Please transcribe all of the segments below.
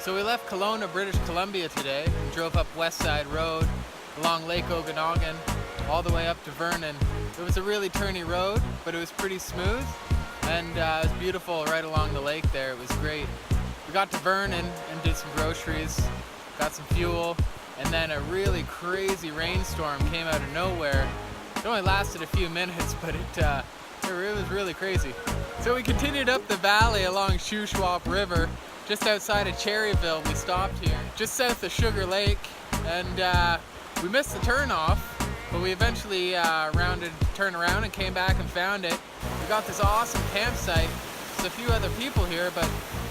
So we left Kelowna, British Columbia today and drove up West Side Road along Lake Okanagan all the way up to Vernon. It was a really turny road, but it was pretty smooth and it was beautiful right along the lake there. It was great. We got to Vernon and did some groceries, got some fuel, and then a really crazy rainstorm came out of nowhere. It only lasted a few minutes, but it was really crazy. So we continued up the valley along Shuswap River. Just outside of Cherryville, we stopped here, just south of Sugar Lake, and we missed the turnoff, but we eventually turned around and came back and found it. We got this awesome campsite. There's a few other people here, but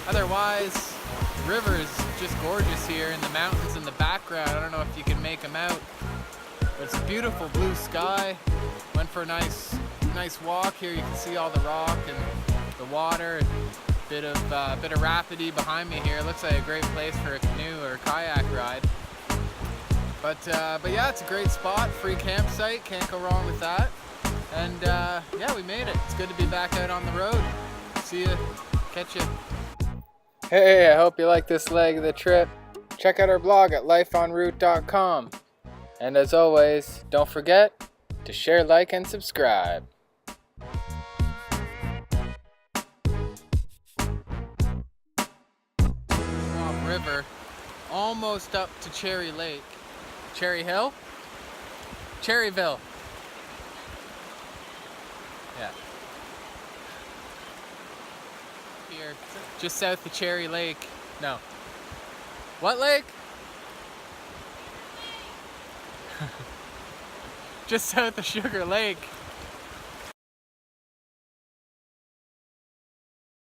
otherwise, the river is just gorgeous here, and the mountains in the background, I don't know if you can make them out, but it's a beautiful blue sky. Went for a nice walk here. You can see all the rock and the water. Bit of rapidy behind me here. Looks like a great place for a canoe or a kayak ride. But yeah, it's a great spot. Free campsite. Can't go wrong with that. And yeah, we made it. It's good to be back out on the road. See you. Catch you. Hey, I hope you like this leg of the trip. Check out our blog at lifeenroute.com. And as always, don't forget to share, like, and subscribe. River, almost up to Cherry Lake. Cherry Hill? Cherryville. Yeah. Here, just south of Cherry Lake. No. What lake? Just south of Sugar Lake.